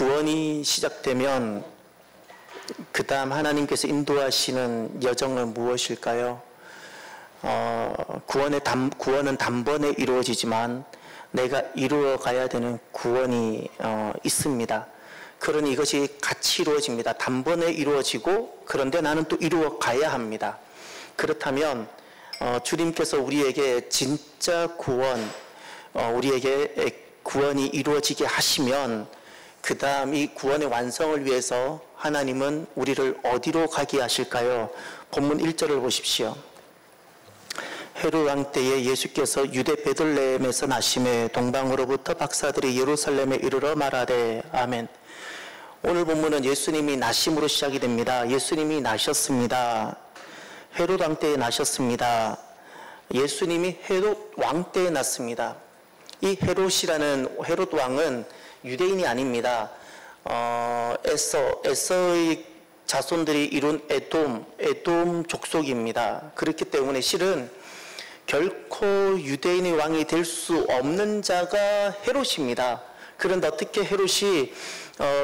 구원이 시작되면 그 다음 하나님께서 인도하시는 여정은 무엇일까요? 구원은 단번에 이루어지지만 내가 이루어 가야 되는 구원이 있습니다. 그러니 이것이 같이 이루어집니다. 단번에 이루어지고 그런데 나는 또 이루어 가야 합니다. 그렇다면 주님께서 우리에게 진짜 구원, 우리에게 구원이 이루어지게 하시면 그 다음 이 구원의 완성을 위해서 하나님은 우리를 어디로 가게 하실까요? 본문 1절을 보십시오. 헤롯 왕 때에 예수께서 유대 베들레헴에서 나심에 동방으로부터 박사들이 예루살렘에 이르러 말하되 아멘. 오늘 본문은 예수님이 나심으로 시작이 됩니다. 예수님이 나셨습니다. 헤롯 왕 때에 나셨습니다. 예수님이 헤롯 왕 때에 났습니다. 이 헤롯 왕은 유대인이 아닙니다. 에서의 자손들이 이룬 에돔 족속입니다. 그렇기 때문에 실은 결코 유대인의 왕이 될 수 없는 자가 헤롯입니다. 그런데 어떻게 헤롯이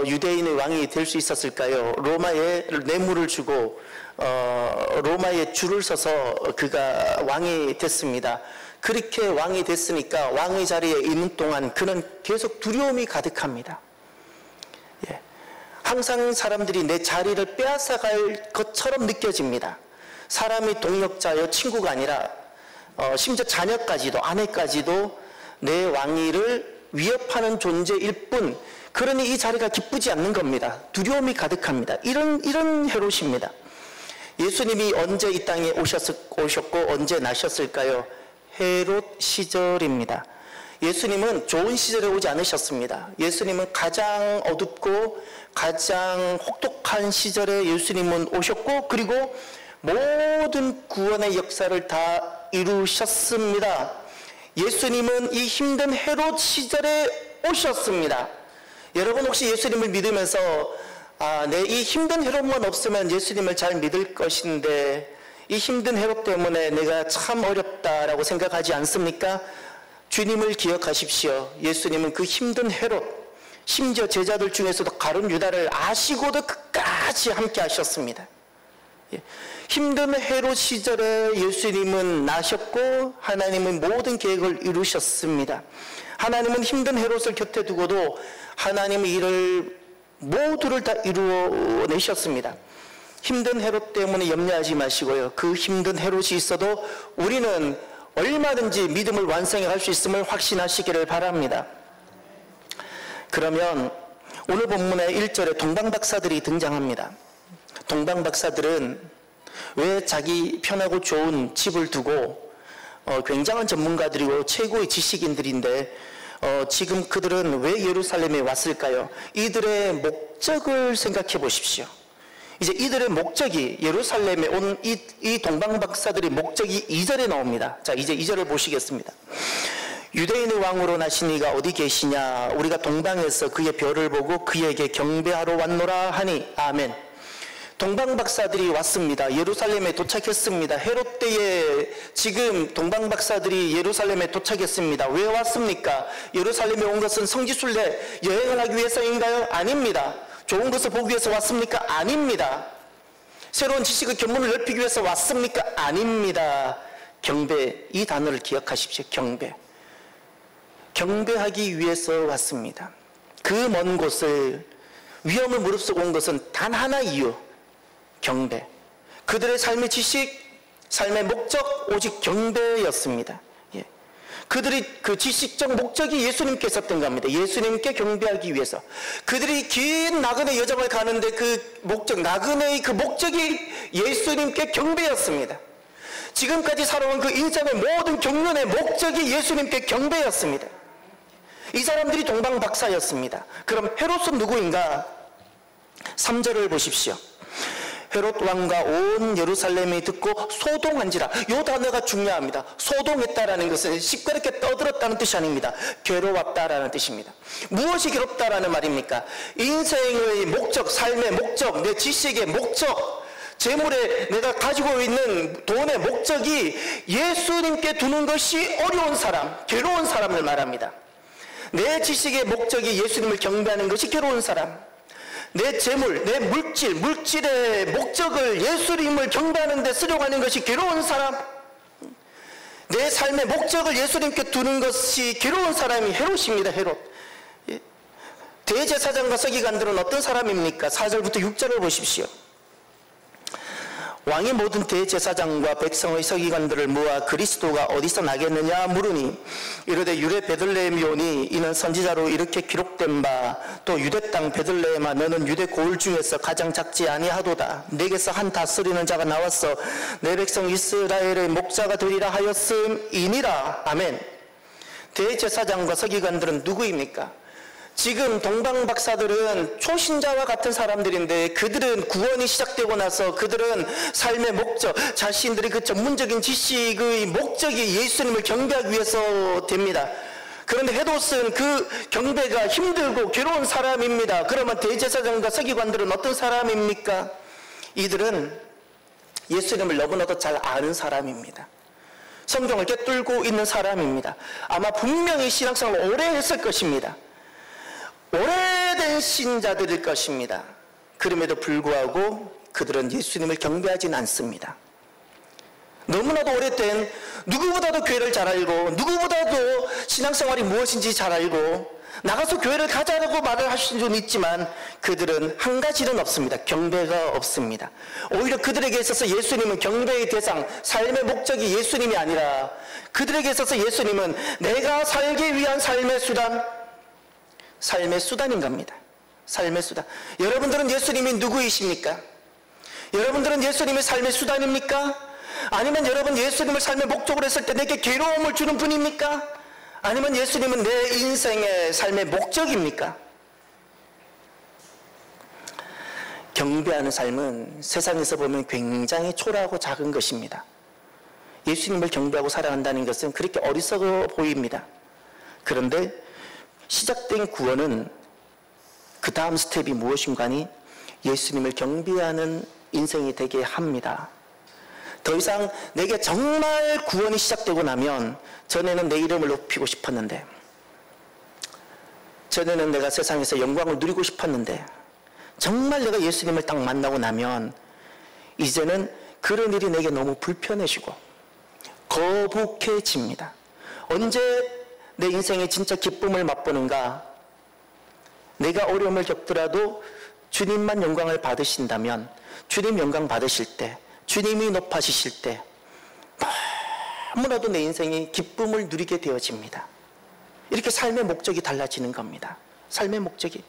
유대인의 왕이 될 수 있었을까요? 로마에 뇌물을 주고 로마에 줄을 서서 그가 왕이 됐습니다. 그렇게 왕이 됐으니까 왕의 자리에 있는 동안 그는 계속 두려움이 가득합니다. 예. 항상 사람들이 내 자리를 빼앗아갈 것처럼 느껴집니다. 사람이 동력자요 친구가 아니라 심지어 자녀까지도 아내까지도 내 왕위를 위협하는 존재일 뿐, 그러니 이 자리가 기쁘지 않는 겁니다. 두려움이 가득합니다. 이런 헤롯입니다. 예수님이 언제 이 땅에 오셨고 언제 나셨을까요? 헤롯 시절입니다. 예수님은 좋은 시절에 오지 않으셨습니다. 예수님은 가장 어둡고 가장 혹독한 시절에 예수님은 오셨고, 그리고 모든 구원의 역사를 다 이루셨습니다. 예수님은 이 힘든 헤롯 시절에 오셨습니다. 여러분 혹시 예수님을 믿으면서 내 이 힘든 헤롯만 없으면 예수님을 잘 믿을 것인데 이 힘든 헤롯 때문에 내가 참 어렵다라고 생각하지 않습니까? 주님을 기억하십시오. 예수님은 그 힘든 헤롯, 심지어 제자들 중에서도 가룟 유다를 아시고도 끝까지 함께 하셨습니다. 힘든 헤롯 시절에 예수님은 나셨고 하나님은 모든 계획을 이루셨습니다. 하나님은 힘든 헤롯을 곁에 두고도 하나님의 일을 모두를 다 이루어내셨습니다. 힘든 헤롯 때문에 염려하지 마시고요. 그 힘든 헤롯이 있어도 우리는 얼마든지 믿음을 완성해 갈 수 있음을 확신하시기를 바랍니다. 그러면 오늘 본문의 1절에 동방박사들이 등장합니다. 동방박사들은 왜 자기 편하고 좋은 집을 두고 굉장한 전문가들이고 최고의 지식인들인데 지금 그들은 왜 예루살렘에 왔을까요? 이들의 목적을 생각해 보십시오. 이제 이들의 목적이, 예루살렘에 온 이 동방박사들의 목적이 2절에 나옵니다. 자, 이제 2절을 보시겠습니다. 유대인의 왕으로 나신 이가 어디 계시냐? 우리가 동방에서 그의 별을 보고 그에게 경배하러 왔노라 하니 아멘. 동방박사들이 왔습니다. 예루살렘에 도착했습니다. 헤롯 때에 지금 동방박사들이 예루살렘에 도착했습니다. 왜 왔습니까? 예루살렘에 온 것은 성지순례 여행을 하기 위해서인가요? 아닙니다. 좋은 것을 보기 위해서 왔습니까? 아닙니다. 새로운 지식의 견문을 넓히기 위해서 왔습니까? 아닙니다. 경배, 이 단어를 기억하십시오. 경배. 경배하기 위해서 왔습니다. 그 먼 곳을 위험을 무릅쓰고 온 것은 단 하나 이유, 경배. 그들의 삶의 지식, 삶의 목적 오직 경배였습니다. 예. 그들이 그 지식적 목적이 예수님께 있었던 겁니다. 예수님께 경배하기 위해서. 그들이 긴 나그네 여정을 가는데 그 목적, 나그네의 그 목적이 예수님께 경배였습니다. 지금까지 살아온 그 인생의 모든 경륜의 목적이 예수님께 경배였습니다. 이 사람들이 동방박사였습니다. 그럼 헤롯은 누구인가? 3절을 보십시오. 헤롯 왕과 온 예루살렘이 듣고 소동한지라. 이 단어가 중요합니다. 소동했다라는 것은 시끄럽게 떠들었다는 뜻이 아닙니다. 괴로웠다라는 뜻입니다. 무엇이 괴롭다라는 말입니까? 인생의 목적, 삶의 목적, 내 지식의 목적, 재물에 내가 가지고 있는 돈의 목적이 예수님께 두는 것이 어려운 사람, 괴로운 사람을 말합니다. 내 지식의 목적이 예수님을 경배하는 것이 괴로운 사람, 내 재물, 내 물질의 목적을 예수님을 경배하는 데 쓰려고 하는 것이 괴로운 사람, 내 삶의 목적을 예수님께 두는 것이 괴로운 사람이 헤롯입니다. 헤롯. 대제사장과 서기관들은 어떤 사람입니까? 4절부터 6절을 보십시오. 왕이 모든 대제사장과 백성의 서기관들을 모아 그리스도가 어디서 나겠느냐 물으니 이르되 유대 베들레헴이 오니 이는 선지자로 이렇게 기록된 바 또 유대 땅 베들레헴아 너는 유대 고을 중에서 가장 작지 아니하도다. 내게서 한 다스리는 자가 나왔어 내 백성 이스라엘의 목자가 되리라 하였음이니라. 아멘. 대제사장과 서기관들은 누구입니까? 지금 동방박사들은 초신자와 같은 사람들인데 그들은 구원이 시작되고 나서 그들은 삶의 목적, 자신들의 그 전문적인 지식의 목적이 예수님을 경배하기 위해서 됩니다. 그런데 헤롯은 그 경배가 힘들고 괴로운 사람입니다. 그러면 대제사장과 서기관들은 어떤 사람입니까? 이들은 예수님을 너무나도 잘 아는 사람입니다. 성경을 꿰뚫고 있는 사람입니다. 아마 분명히 신앙생활을 오래 했을 것입니다. 오래된 신자들일 것입니다. 그럼에도 불구하고 그들은 예수님을 경배하지는 않습니다. 너무나도 오래된, 누구보다도 교회를 잘 알고 누구보다도 신앙생활이 무엇인지 잘 알고 나가서 교회를 가자라고 말을 하실 수는 있지만 그들은 한 가지는 없습니다. 경배가 없습니다. 오히려 그들에게 있어서 예수님은 경배의 대상, 삶의 목적이 예수님이 아니라 그들에게 있어서 예수님은 내가 살기 위한 삶의 수단인 겁니다. 삶의 수단. 여러분들은 예수님이 누구이십니까? 여러분들은 예수님의 삶의 수단입니까? 아니면 여러분 예수님을 삶의 목적으로 했을 때 내게 괴로움을 주는 분입니까? 아니면 예수님은 내 인생의 삶의 목적입니까? 경배하는 삶은 세상에서 보면 굉장히 초라하고 작은 것입니다. 예수님을 경배하고 살아간다는 것은 그렇게 어리석어 보입니다. 그런데 시작된 구원은 그 다음 스텝이 무엇인가니 예수님을 경배하는 인생이 되게 합니다. 더 이상 내게 정말 구원이 시작되고 나면 전에는 내 이름을 높이고 싶었는데, 전에는 내가 세상에서 영광을 누리고 싶었는데, 정말 내가 예수님을 딱 만나고 나면 이제는 그런 일이 내게 너무 불편해지고 거북해집니다. 언제 내 인생에 진짜 기쁨을 맛보는가? 내가 어려움을 겪더라도 주님만 영광을 받으신다면, 주님 영광 받으실 때, 주님이 높아지실 때 너무나도 내 인생이 기쁨을 누리게 되어집니다. 이렇게 삶의 목적이 달라지는 겁니다. 삶의 목적이.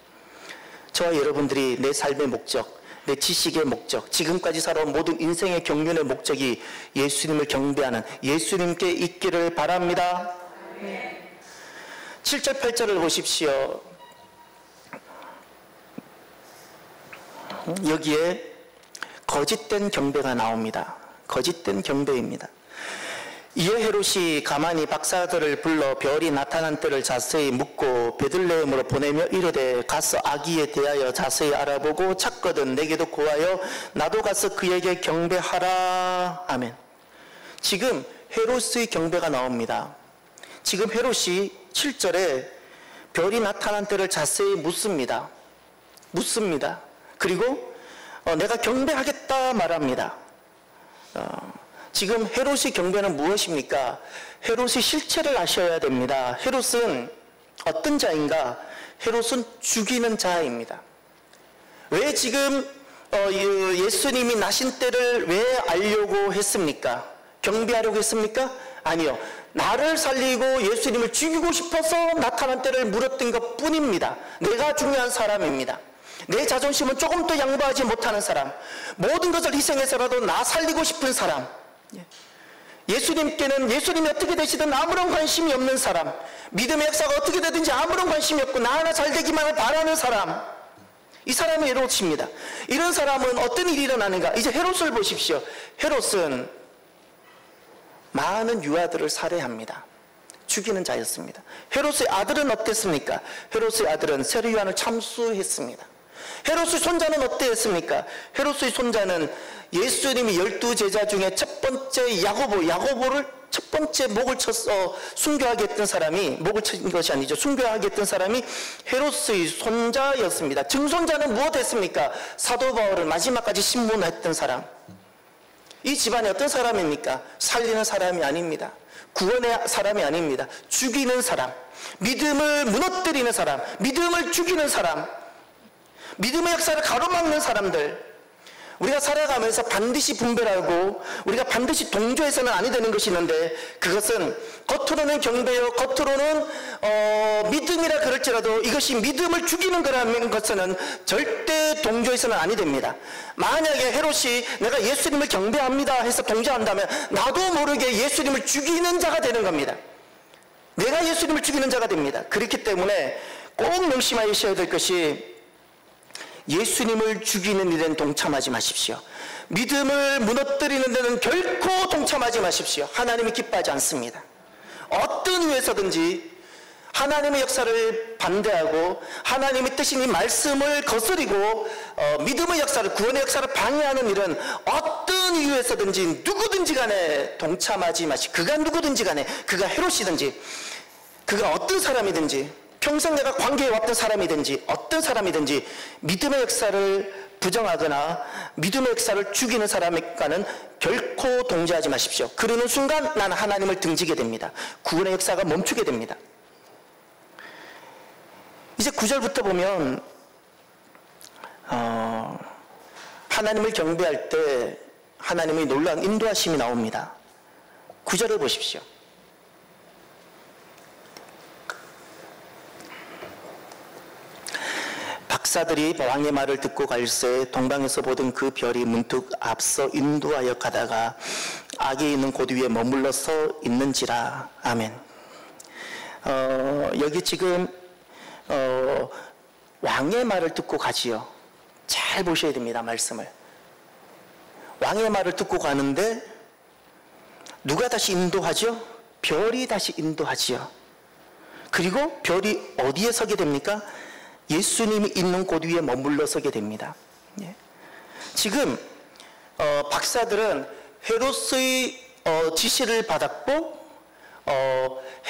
저와 여러분들이 내 삶의 목적, 내 지식의 목적, 지금까지 살아온 모든 인생의 경륜의 목적이 예수님을 경배하는 예수님께 있기를 바랍니다. 7절 8절을 보십시오. 여기에 거짓된 경배가 나옵니다. 거짓된 경배입니다. 이에 헤롯이 가만히 박사들을 불러 별이 나타난 때를 자세히 묻고 베들레헴으로 보내며 이르되 가서 아기에 대하여 자세히 알아보고 찾거든 내게도 고하여 나도 가서 그에게 경배하라. 아멘. 지금 헤롯의 경배가 나옵니다. 지금 헤롯이 7절에 별이 나타난 때를 자세히 묻습니다. 그리고 내가 경배하겠다 말합니다. 지금 헤롯의 경배는 무엇입니까? 헤롯의 실체를 아셔야 됩니다. 헤롯은 어떤 자인가? 헤롯은 죽이는 자입니다. 왜 지금 예수님이 나신 때를 왜 알려고 했습니까? 경배하려고 했습니까? 아니요. 나를 살리고 예수님을 죽이고 싶어서 나타난 때를 물었던 것 뿐입니다. 내가 중요한 사람입니다. 내 자존심은 조금 더 양보하지 못하는 사람, 모든 것을 희생해서라도 나 살리고 싶은 사람, 예수님께는 예수님이 어떻게 되시든 아무런 관심이 없는 사람, 믿음의 역사가 어떻게 되든지 아무런 관심이 없고 나 하나 잘 되기만을 바라는 사람, 이 사람이 헤롯입니다. 이런 사람은 어떤 일이 일어나는가? 이제 헤롯을 보십시오. 헤롯은 많은 유아들을 살해합니다. 죽이는 자였습니다. 헤롯의 아들은 어땠습니까? 헤롯의 아들은 세례요한을 참수했습니다. 헤롯의 손자는 어땠습니까? 헤롯의 손자는 예수님이 12제자 중에 첫 번째 야고보를 첫 번째 목을 쳐서 순교하게 했던 사람이, 목을 친 것이 아니죠, 순교하게 했던 사람이 헤롯의 손자였습니다. 증손자는 무엇했습니까? 사도 바울을 마지막까지 신문했던 사람. 이 집안이 어떤 사람입니까? 살리는 사람이 아닙니다. 구원의 사람이 아닙니다. 죽이는 사람, 믿음을 무너뜨리는 사람, 믿음을 죽이는 사람, 믿음의 역사를 가로막는 사람들. 우리가 살아가면서 반드시 분별하고 우리가 반드시 동조해서는 아니 되는 것이 있는데, 그것은 겉으로는 경배요, 겉으로는 믿음이라 그럴지라도 이것이 믿음을 죽이는 거라는 것은 절대 동조해서는 아니 됩니다. 만약에 헤롯이 내가 예수님을 경배합니다 해서 동조한다면 나도 모르게 예수님을 죽이는 자가 되는 겁니다. 내가 예수님을 죽이는 자가 됩니다. 그렇기 때문에 꼭 명심하셔야 될 것이, 예수님을 죽이는 일엔 동참하지 마십시오. 믿음을 무너뜨리는 데는 결코 동참하지 마십시오. 하나님이 기뻐하지 않습니다. 어떤 이유에서든지 하나님의 역사를 반대하고 하나님의 뜻인 이 말씀을 거스리고 믿음의 역사를, 구원의 역사를 방해하는 일은 어떤 이유에서든지 누구든지 간에 동참하지 마십시오. 그가 누구든지 간에, 그가 헤롯이든지 그가 어떤 사람이든지, 평생 내가 관계해왔던 사람이든지 어떤 사람이든지 믿음의 역사를 부정하거나 믿음의 역사를 죽이는 사람과는 결코 동조하지 마십시오. 그러는 순간 나는 하나님을 등지게 됩니다. 구원의 역사가 멈추게 됩니다. 이제 9절부터 보면 하나님을 경배할 때 하나님의 놀라운 인도하심이 나옵니다. 9절을 보십시오. 박사들이 왕의 말을 듣고 갈새 동방에서 보던 그 별이 문득 앞서 인도하여 가다가 악에 있는 곳 위에 머물러서 있는지라. 아멘. 여기 지금 왕의 말을 듣고 가지요. 잘 보셔야 됩니다. 말씀을. 왕의 말을 듣고 가는데 누가 다시 인도하죠? 별이 다시 인도하지요. 그리고 별이 어디에 서게 됩니까? 예수님이 있는 곳 위에 머물러 서게 됩니다. 예. 지금 박사들은 헤롯의 지시를 받았고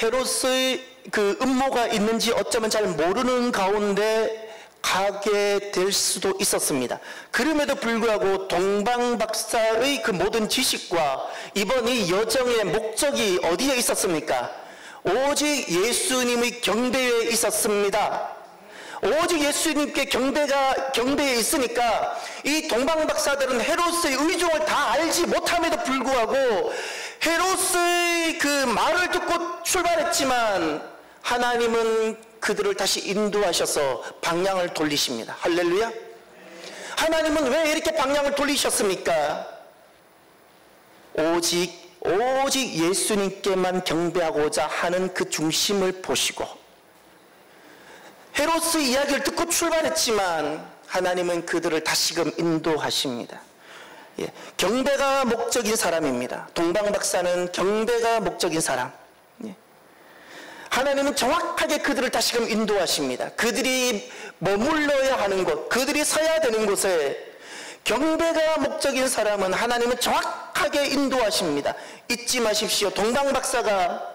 헤롯의 그 음모가 있는지 어쩌면 잘 모르는 가운데 가게 될 수도 있었습니다. 그럼에도 불구하고 동방 박사의 그 모든 지식과 이번 이 여정의 목적이 어디에 있었습니까? 오직 예수님의 경배에 있었습니다. 오직 예수님께 경배에 있으니까 이 동방 박사들은 헤롯의 의중을 다 알지 못함에도 불구하고 헤롯의 그 말을 듣고 출발했지만 하나님은 그들을 다시 인도하셔서 방향을 돌리십니다. 할렐루야. 하나님은 왜 이렇게 방향을 돌리셨습니까? 오직 예수님께만 경배하고자 하는 그 중심을 보시고, 헤롯의 이야기를 듣고 출발했지만 하나님은 그들을 다시금 인도하십니다. 예, 경배가 목적인 사람입니다. 동방 박사는 경배가 목적인 사람. 예. 하나님은 정확하게 그들을 다시금 인도하십니다. 그들이 머물러야 하는 곳, 그들이 서야 되는 곳에 경배가 목적인 사람은 하나님은 정확하게 인도하십니다. 잊지 마십시오. 동방 박사가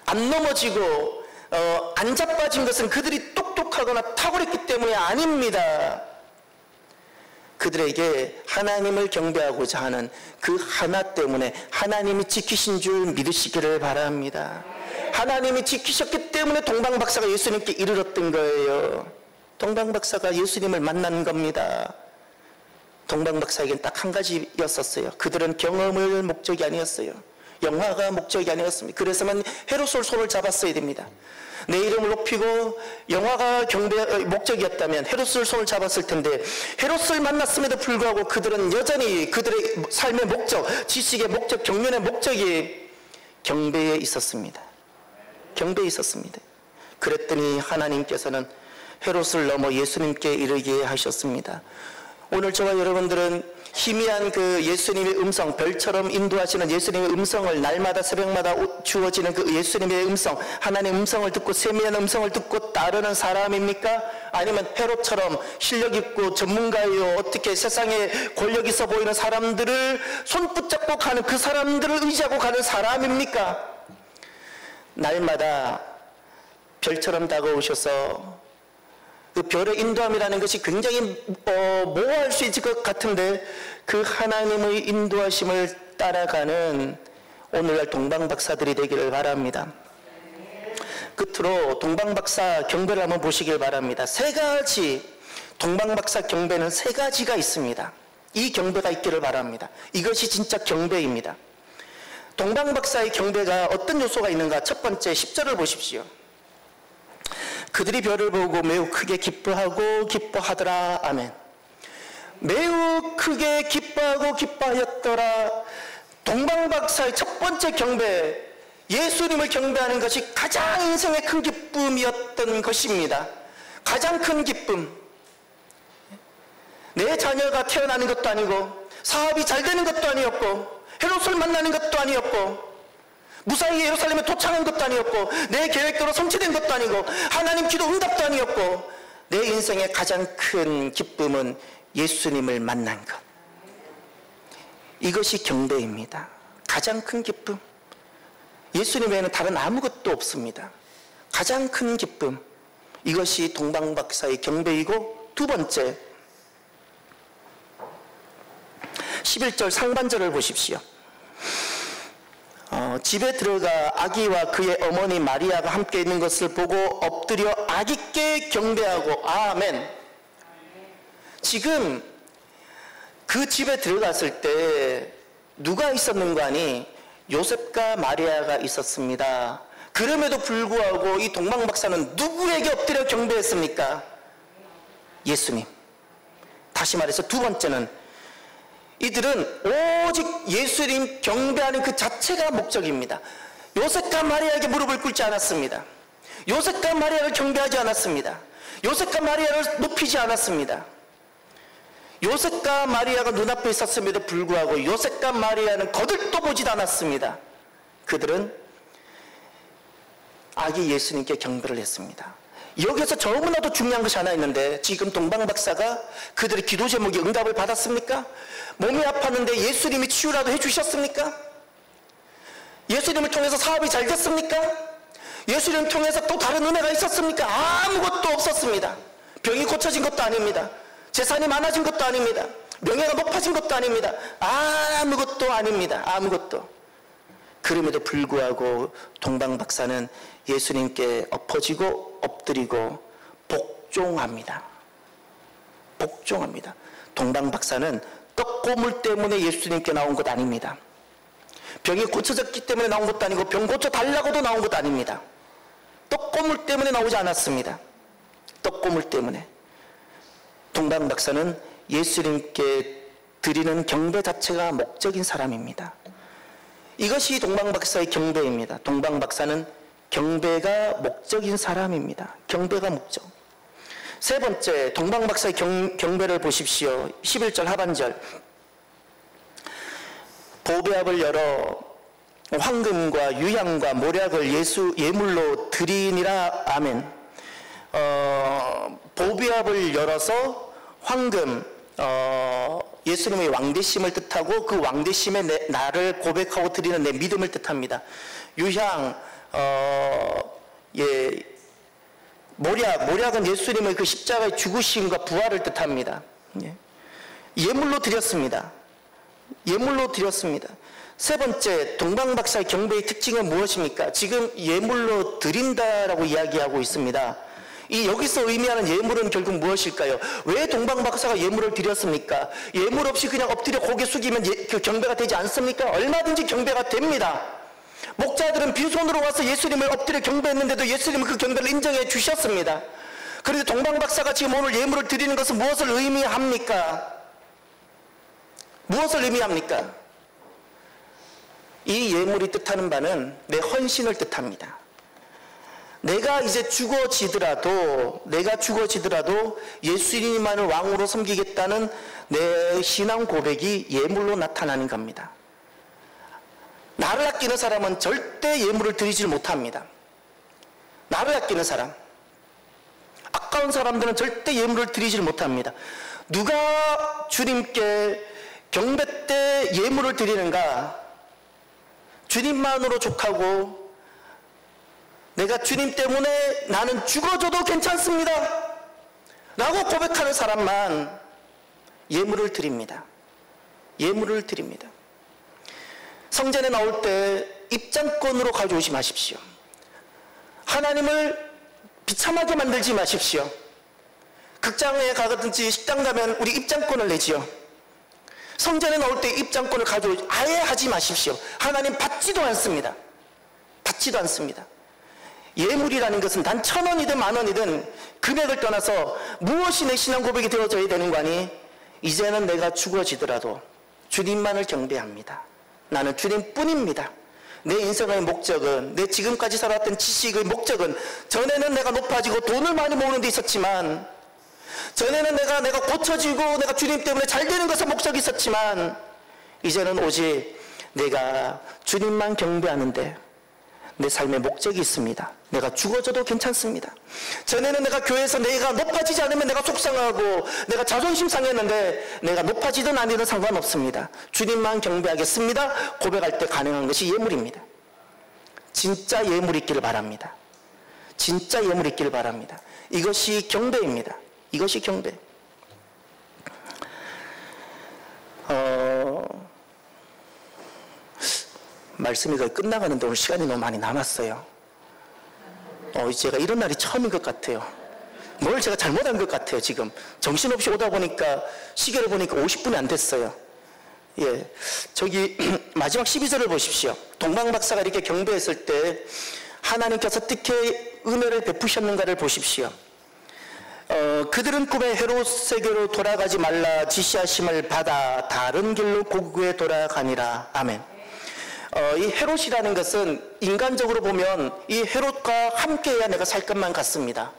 안 넘어지고 안 자빠진 것은 그들이 똑똑하거나 탁월했기 때문이 아닙니다. 그들에게 하나님을 경배하고자 하는 그 하나 때문에 하나님이 지키신 줄 믿으시기를 바랍니다. 하나님이 지키셨기 때문에 동방 박사가 예수님께 이르렀던 거예요. 동방 박사가 예수님을 만난 겁니다. 동방 박사에게는 딱 한 가지였었어요. 그들은 경험을 목적이 아니었어요. 영화가 목적이 아니었습니다. 그래서만 헤롯의 손을 잡았어야 됩니다. 내 이름을 높이고 영화가 목적이었다면 헤롯의 손을 잡았을 텐데, 헤롯을 만났음에도 불구하고 그들은 여전히 그들의 삶의 목적, 지식의 목적, 경륜의 목적이 경배에 있었습니다. 경배에 있었습니다. 그랬더니 하나님께서는 헤롯을 넘어 예수님께 이르게 하셨습니다. 오늘 저와 여러분들은 희미한 그 예수님의 음성, 별처럼 인도하시는 예수님의 음성을 날마다 새벽마다 주어지는 그 예수님의 음성, 하나님의 음성을 듣고 세미한 음성을 듣고 따르는 사람입니까? 아니면 헤롯처럼 실력 있고 전문가요, 어떻게 세상에 권력 있어 보이는 사람들을 손 붙잡고 가는 그 사람들을 의지하고 가는 사람입니까? 날마다 별처럼 다가오셔서 그 별의 인도함이라는 것이 굉장히 모호할 수 있을 것 같은데 그 하나님의 인도하심을 따라가는 오늘날 동방박사들이 되기를 바랍니다. 끝으로 동방박사 경배를 한번 보시길 바랍니다. 세 가지, 동방박사 경배는 세 가지가 있습니다. 이 경배가 있기를 바랍니다. 이것이 진짜 경배입니다. 동방박사의 경배가 어떤 요소가 있는가? 첫 번째 10절을 보십시오. 그들이 별을 보고 매우 크게 기뻐하고 기뻐하더라. 아멘. 매우 크게 기뻐하고 기뻐하였더라. 동방박사의 첫 번째 경배, 예수님을 경배하는 것이 가장 인생의 큰 기쁨이었던 것입니다. 가장 큰 기쁨. 내 자녀가 태어나는 것도 아니고 사업이 잘 되는 것도 아니었고 헤롯을 만나는 것도 아니었고 무사히 예루살렘에 도착한 것도 아니었고 내 계획대로 성취된 것도 아니고 하나님 기도 응답도 아니었고 내 인생의 가장 큰 기쁨은 예수님을 만난 것. 이것이 경배입니다. 가장 큰 기쁨. 예수님 외에는 다른 아무것도 없습니다. 가장 큰 기쁨. 이것이 동방박사의 경배이고 두 번째 11절 상반절을 보십시오. 집에 들어가 아기와 그의 어머니 마리아가 함께 있는 것을 보고 엎드려 아기께 경배하고 아멘. 지금 그 집에 들어갔을 때 누가 있었는가 하니 요셉과 마리아가 있었습니다. 그럼에도 불구하고 이 동방박사는 누구에게 엎드려 경배했습니까? 예수님. 다시 말해서 두 번째는 이들은 오직 예수님 경배하는 그 자체가 목적입니다. 요셉과 마리아에게 무릎을 꿇지 않았습니다. 요셉과 마리아를 경배하지 않았습니다. 요셉과 마리아를 높이지 않았습니다. 요셉과 마리아가 눈앞에 있었음에도 불구하고 요셉과 마리아는 거들떠 보지도 않았습니다. 그들은 아기 예수님께 경배를 했습니다. 여기서 너무나도 중요한 것이 하나 있는데 지금 동방박사가 그들의 기도 제목에 응답을 받았습니까? 몸이 아팠는데 예수님이 치유라도 해주셨습니까? 예수님을 통해서 사업이 잘 됐습니까? 예수님을 통해서 또 다른 은혜가 있었습니까? 아무것도 없었습니다. 병이 고쳐진 것도 아닙니다. 재산이 많아진 것도 아닙니다. 명예가 높아진 것도 아닙니다. 아무것도 아닙니다. 아무것도. 그럼에도 불구하고 동방박사는 예수님께 엎어지고 엎드리고 복종합니다. 복종합니다. 동방박사는 떡고물 때문에 예수님께 나온 것 아닙니다. 병이 고쳐졌기 때문에 나온 것도 아니고 병 고쳐달라고도 나온 것도 아닙니다. 떡고물 때문에 나오지 않았습니다. 떡고물 때문에. 동방박사는 예수님께 드리는 경배 자체가 목적인 사람입니다. 이것이 동방박사의 경배입니다. 동방박사는 경배가 목적인 사람입니다. 경배가 목적. 세 번째, 동방박사의 경배를 보십시오. 11절 하반절. 보배압을 열어 황금과 유향과 모략을 예물로 드리니라. 아멘. 보배압을 열어서 황금, 예수님의 왕되심을 뜻하고 그 왕되심의 나를 고백하고 드리는 내 믿음을 뜻합니다. 유향, 모략은 예수님의 그 십자가의 죽으심과 부활을 뜻합니다. 예물로 드렸습니다. 예물로 드렸습니다. 세 번째, 동방박사의 경배의 특징은 무엇입니까? 지금 예물로 드린다라고 이야기하고 있습니다. 여기서 의미하는 예물은 결국 무엇일까요? 왜 동방박사가 예물을 드렸습니까? 예물 없이 그냥 엎드려 고개 숙이면 경배가 되지 않습니까? 얼마든지 경배가 됩니다. 목자들은 빈손으로 와서 예수님을 엎드려 경배했는데도 예수님은 그 경배를 인정해 주셨습니다. 그런데 동방박사가 지금 오늘 예물을 드리는 것은 무엇을 의미합니까? 무엇을 의미합니까? 이 예물이 뜻하는 바는 내 헌신을 뜻합니다. 내가 이제 죽어지더라도 예수님만을 왕으로 섬기겠다는 내 신앙 고백이 예물로 나타나는 겁니다. 나를 아끼는 사람은 절대 예물을 드리질 못합니다. 나를 아끼는 사람, 아까운 사람들은 절대 예물을 드리질 못합니다. 누가 주님께 경배 때 예물을 드리는가? 주님만으로 족하고 내가 주님 때문에 나는 죽어줘도 괜찮습니다 라고 고백하는 사람만 예물을 드립니다. 예물을 드립니다. 성전에 나올 때 입장권으로 가져오지 마십시오. 하나님을 비참하게 만들지 마십시오. 극장에 가든지 식당 가면 우리 입장권을 내지요. 성전에 나올 때 입장권을 아예 하지 마십시오. 하나님 받지도 않습니다. 받지도 않습니다. 예물이라는 것은 단 1,000원이든 10,000원이든 금액을 떠나서 무엇이 내 신앙 고백이 되어져야 되는 거니? 이제는 내가 죽어지더라도 주님만을 경배합니다. 나는 주님뿐입니다. 내 인생의 목적은, 내 지금까지 살았던 지식의 목적은, 전에는 내가 높아지고 돈을 많이 모으는 데 있었지만, 전에는 내가 고쳐지고 내가 주님 때문에 잘 되는 것에 목적이 있었지만, 이제는 오직 내가 주님만 경배하는데 내 삶의 목적이 있습니다. 내가 죽어져도 괜찮습니다. 전에는 내가 교회에서 내가 높아지지 않으면 내가 속상하고 내가 자존심 상했는데 내가 높아지든 아니든 상관없습니다. 주님만 경배하겠습니다. 고백할 때 가능한 것이 예물입니다. 진짜 예물 있기를 바랍니다. 진짜 예물 있기를 바랍니다. 이것이 경배입니다. 이것이 경배. 말씀이 거의 끝나가는데 오늘 시간이 너무 많이 남았어요. 제가 이런 날이 처음인 것 같아요. 뭘 제가 잘못한 것 같아요. 지금 정신없이 오다 보니까 시계를 보니까 50분이 안 됐어요. 예, 저기 마지막 12절을 보십시오. 동방박사가 이렇게 경배했을 때 하나님께서 어떻게 은혜를 베푸셨는가를 보십시오. 그들은 꿈에 헤롯에게로 돌아가지 말라 지시하심을 받아 다른 길로 고국에 돌아가니라. 아멘. 이 헤롯이라는 것은 인간적으로 보면 이 헤롯과 함께해야 내가 살 것만 같습니다.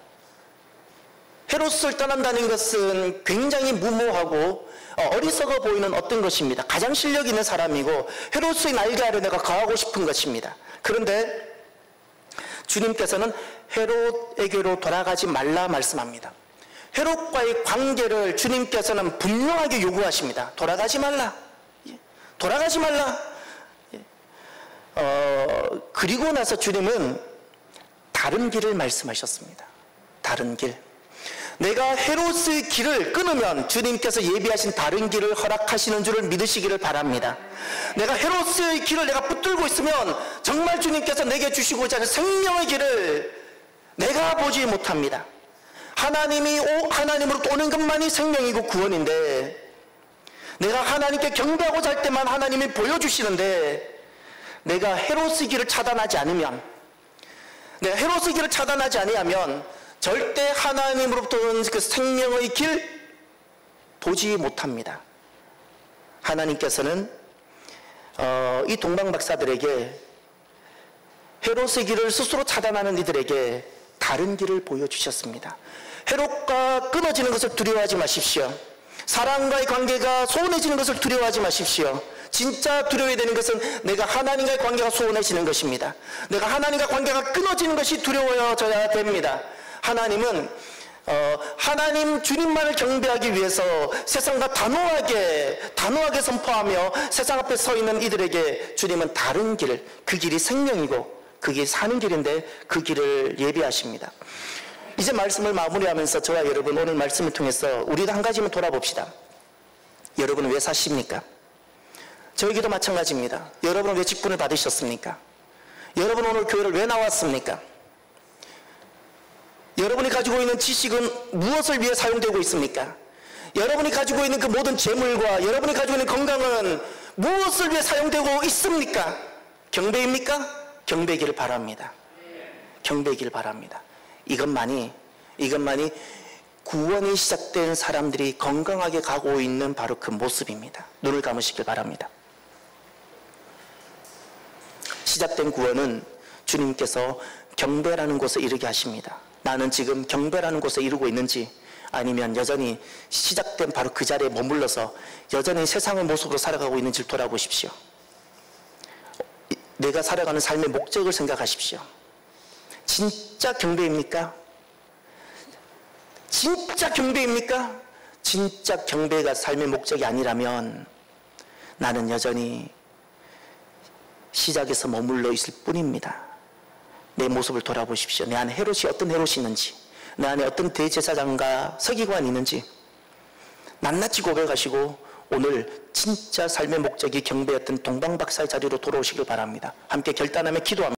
헤롯을 떠난다는 것은 굉장히 무모하고 어리석어 보이는 어떤 것입니다. 가장 실력 있는 사람이고 헤롯의 날개 아래 내가 거하고 싶은 것입니다. 그런데 주님께서는 헤롯에게로 돌아가지 말라 말씀합니다. 헤롯과의 관계를 주님께서는 분명하게 요구하십니다. 돌아가지 말라. 돌아가지 말라. 그리고 나서 주님은 다른 길을 말씀하셨습니다. 다른 길. 내가 헤롯의 길을 끊으면 주님께서 예비하신 다른 길을 허락하시는 줄을 믿으시기를 바랍니다. 내가 헤롯의 길을 내가 붙들고 있으면 정말 주님께서 내게 주시고자 하는 생명의 길을 내가 보지 못합니다. 하나님으로 오는 것만이 생명이고 구원인데 내가 하나님께 경배하고자 할 때만 하나님이 보여주시는데 내가 헤롯의 길을 차단하지 않으면 내가 헤롯의 길을 차단하지 아니하면 절대 하나님으로부터 오는 그 생명의 길 보지 못합니다. 하나님께서는 이 동방박사들에게 헤롯의 길을 스스로 차단하는 이들에게 다른 길을 보여주셨습니다. 헤롯과 끊어지는 것을 두려워하지 마십시오. 사람과의 관계가 소원해지는 것을 두려워하지 마십시오. 진짜 두려워야 되는 것은 내가 하나님과의 관계가 소원해지는 것입니다. 내가 하나님과 관계가 끊어지는 것이 두려워져야 됩니다. 하나님은 하나님 주님만을 경배하기 위해서 세상과 단호하게 선포하며 세상 앞에 서 있는 이들에게 주님은 다른 길, 그 길이 생명이고 그 길이 사는 길인데 그 길을 예비하십니다. 이제 말씀을 마무리하면서 저와 여러분 오늘 말씀을 통해서 우리도 한 가지만 돌아봅시다. 여러분은 왜 사십니까? 저에게도 마찬가지입니다. 여러분은 왜 직분을 받으셨습니까? 여러분 오늘 교회를 왜 나왔습니까? 여러분이 가지고 있는 지식은 무엇을 위해 사용되고 있습니까? 여러분이 가지고 있는 그 모든 재물과 여러분이 가지고 있는 건강은 무엇을 위해 사용되고 있습니까? 경배입니까? 경배기를 바랍니다. 경배기를 바랍니다. 이것만이 구원이 시작된 사람들이 건강하게 가고 있는 바로 그 모습입니다. 눈을 감으시길 바랍니다. 시작된 구원은 주님께서 경배라는 곳에 이르게 하십니다. 나는 지금 경배라는 곳에 이르고 있는지, 아니면 여전히 시작된 바로 그 자리에 머물러서 여전히 세상의 모습으로 살아가고 있는지를 돌아보십시오. 내가 살아가는 삶의 목적을 생각하십시오. 진짜 경배입니까? 진짜 경배입니까? 진짜 경배가 삶의 목적이 아니라면 나는 여전히 시작에서 머물러 있을 뿐입니다. 내 모습을 돌아보십시오. 내 안에 헤롯이 어떤 헤롯이 있는지, 내 안에 어떤 대제사장과 서기관이 있는지 낱낱이 고백하시고 오늘 진짜 삶의 목적이 경배였던 동방박사의 자리로 돌아오시길 바랍니다. 함께 결단하며 기도합니다.